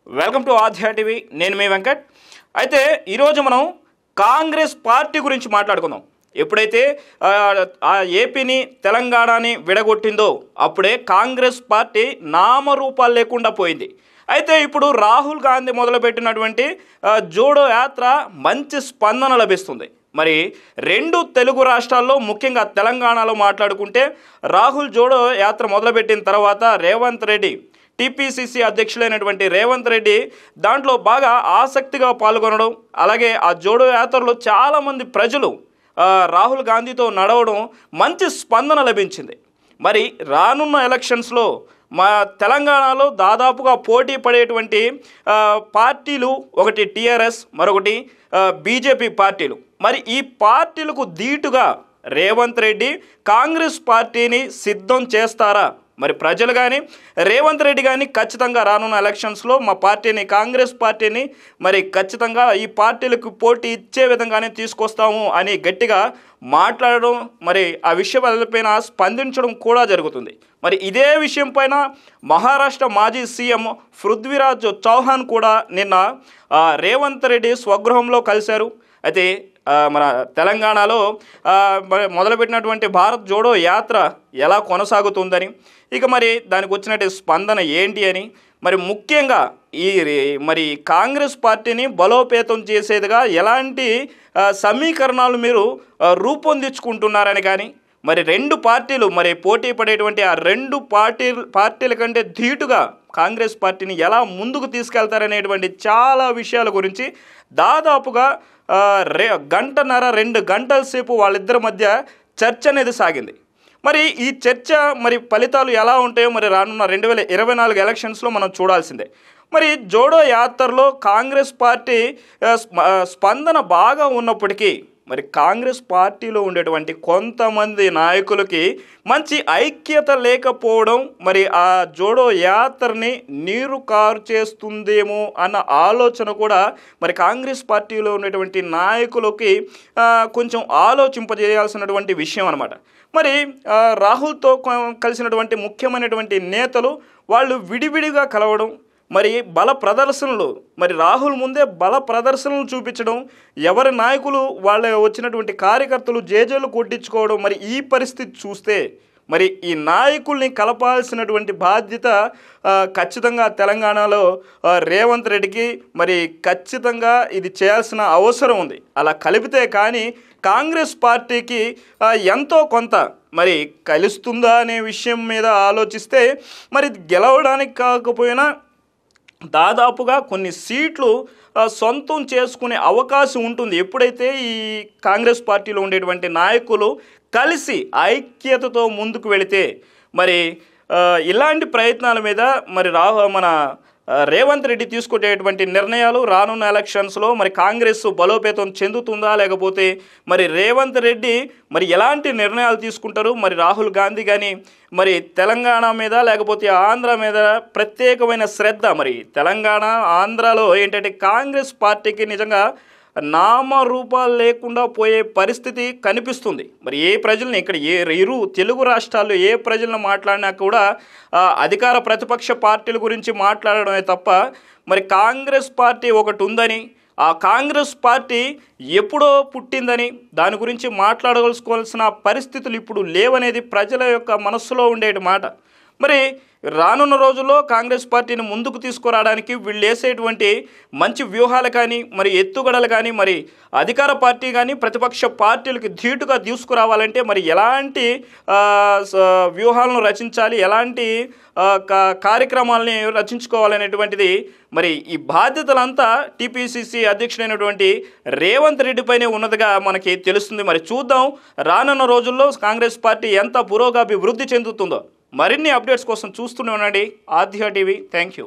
Welcome to ఆధ్యా TV. నేను మీ వెంకట్. అయితే ఈరోజు మనం కాంగ్రెస్ పార్టీ గురించి మాట్లాడుకుందాం. ఎప్పుడైతే ఏపీని తెలంగాణని విడగొట్టిందో అప్పుడే కాంగ్రెస్ పార్టీ నామరూపాలు లేకుండా పోయింది. అయితే ఇప్పుడు రాహుల్ గాంధీ మొదలుపెట్టినటువంటి జోడో యాత్ర మంచి స్పందన లభిస్తుంది. మరి రెండు తెలుగు రాష్ట్రాల్లో ముఖ్యంగా తెలంగాణలో మాట్లాడుకుంటే రాహుల్ జోడో యాత్ర మొదలుపెట్టిన తర్వాత రేవంత్ రెడ్డి టీపీసీసీ అధ్యక్షులైనటువంటి రేవంత్ రెడ్డి దాంట్లో బాగా ఆసక్తిగా పాల్గొనడం, అలాగే ఆ జోడో యాత్రలో చాలామంది ప్రజలు రాహుల్ గాంధీతో నడవడం మంచి స్పందన లభించింది. మరి రానున్న ఎలక్షన్స్లో మా తెలంగాణలో దాదాపుగా పోటీ పడేటువంటి పార్టీలు ఒకటి టీఆర్ఎస్, మరొకటి బీజేపీ పార్టీలు. మరి ఈ పార్టీలకు ధీటుగా రేవంత్ రెడ్డి కాంగ్రెస్ పార్టీని సిద్ధం చేస్తారా? మరి ప్రజలు కానీ రేవంత్ రెడ్డి కానీ ఖచ్చితంగా రానున్న ఎలక్షన్స్లో మా పార్టీని, కాంగ్రెస్ పార్టీని మరి ఖచ్చితంగా ఈ పార్టీలకు పోటీ ఇచ్చే విధంగానే తీసుకొస్తాము అని గట్టిగా మాట్లాడడం, మరి ఆ విషయాలపైన స్పందించడం కూడా జరుగుతుంది. మరి ఇదే విషయం పైన మహారాష్ట్ర మాజీ సీఎం పృథ్వీరాజ్ చౌహాన్ కూడా నిన్న రేవంత్ రెడ్డి స్వగృహంలో కలిశారు. అయితే మన తెలంగాణలో మొదలుపెట్టినటువంటి భారత్ జోడో యాత్ర ఎలా కొనసాగుతుందని, ఇక మరి దానికి వచ్చినట్టు స్పందన ఏంటి అని, మరి ముఖ్యంగా మరి కాంగ్రెస్ పార్టీని బలోపేతం చేసేదిగా ఎలాంటి సమీకరణాలు మీరు రూపొందించుకుంటున్నారని కానీ, మరి రెండు పార్టీలు మరి పోటీ పడేటువంటి ఆ రెండు పార్టీల కంటే ధీటుగా కాంగ్రెస్ పార్టీని ఎలా ముందుకు తీసుకెళ్తారనేటువంటి చాలా విషయాల గురించి దాదాపుగా గంటన్నర 2 గంటల సేపు వాళ్ళిద్దరి మధ్య చర్చ అనేది సాగింది. మరి ఈ చర్చ మరి ఫలితాలు ఎలా ఉంటాయో మరి రానున్న 2024 ఎలక్షన్స్లో మనం చూడాల్సిందే. మరి జోడో యాత్రలో కాంగ్రెస్ పార్టీ స్పందన బాగా ఉన్నప్పటికీ మరి కాంగ్రెస్ పార్టీలో ఉండేటువంటి కొంతమంది నాయకులకి మంచి ఐక్యత లేకపోవడం, మరి ఆ జోడో యాత్రని నీరు కారు చేస్తుందేమో అన్న ఆలోచన కూడా మరి కాంగ్రెస్ పార్టీలో ఉన్నటువంటి నాయకులకి కొంచెం ఆలోచింపజేయాల్సినటువంటి విషయం అన్నమాట. మరి రాహుల్తో కలిసినటువంటి ముఖ్యమైనటువంటి నేతలు వాళ్ళు విడివిడిగా కలవడం, మరి బల ప్రదర్శనలు, మరి రాహుల్ ముందే బల ప్రదర్శనలు చూపించడం, ఎవరి నాయకులు వాళ్ళ వచ్చినటువంటి కార్యకర్తలు జేజేలు కొట్టించుకోవడం, మరి ఈ పరిస్థితి చూస్తే మరి ఈ నాయకుల్ని కలపాల్సినటువంటి బాధ్యత ఖచ్చితంగా తెలంగాణలో రేవంత్ రెడ్డికి మరి ఖచ్చితంగా ఇది చేయాల్సిన అవసరం ఉంది. అలా కలిపితే కానీ కాంగ్రెస్ పార్టీకి ఎంతో కొంత మరి కలుస్తుందా అనే విషయం మీద ఆలోచిస్తే మరి గెలవడానికి కాకపోయినా దాదాపుగా కొన్ని సీట్లు సొంతం చేసుకునే అవకాశం ఉంటుంది. ఎప్పుడైతే ఈ కాంగ్రెస్ పార్టీలో ఉండేటువంటి నాయకులు కలిసి ఐక్యతతో ముందుకు వెళితే మరి ఇలాంటి ప్రయత్నాల మీద మరి మన రేవంత్ రెడ్డి తీసుకునేటువంటి నిర్ణయాలు రానున్న ఎలక్షన్స్లో మరి కాంగ్రెస్ బలోపేతం చెందుతుందా, లేకపోతే మరి రేవంత్ రెడ్డి మరి ఎలాంటి నిర్ణయాలు తీసుకుంటారు, మరి రాహుల్ గాంధీ కానీ మరి తెలంగాణ మీద లేకపోతే ఆంధ్ర మీద ప్రత్యేకమైన శ్రద్ధ, మరి తెలంగాణ ఆంధ్రాలో ఏంటంటే కాంగ్రెస్ పార్టీకి నిజంగా నామరూపాలు లేకుండా పోయే పరిస్థితి కనిపిస్తుంది. మరి ఏ ప్రజల్ని ఇక్కడ ఇరు తెలుగు రాష్ట్రాల్లో ఏ ప్రజలను మాట్లాడినా కూడా అధికార ప్రతిపక్ష పార్టీల గురించి మాట్లాడడమే తప్ప మరి కాంగ్రెస్ పార్టీ ఒకటి ఉందని, ఆ కాంగ్రెస్ పార్టీ ఎప్పుడో పుట్టిందని దాని గురించి మాట్లాడవలసిన పరిస్థితులు ఇప్పుడు లేవనేది ప్రజల యొక్క మనస్సులో ఉండేటి మాట. మరి రానున్న రోజుల్లో కాంగ్రెస్ పార్టీని ముందుకు తీసుకురావడానికి వీళ్ళు వేసేటువంటి మంచి వ్యూహాలు కానీ, మరి ఎత్తుగడలు కానీ, మరి అధికార పార్టీ కానీ ప్రతిపక్ష పార్టీలకు ధీటుగా తీసుకురావాలంటే మరి ఎలాంటి వ్యూహాలను రచించాలి, ఎలాంటి కార్యక్రమాలని రచించుకోవాలనేటువంటిది మరి ఈ బాధ్యతలంతా టీపీసీసీ అధ్యక్షుడైనటువంటి రేవంత్ రెడ్డి పైనే ఉన్నదిగా మనకి తెలుస్తుంది. మరి చూద్దాం రానున్న రోజుల్లో కాంగ్రెస్ పార్టీ ఎంత పురోగతి చెందుతుందో. మరిన్ని అప్డేట్స్ కోసం చూస్తూనే ఉండండి ఆధ్యా టీవీ. Thank you.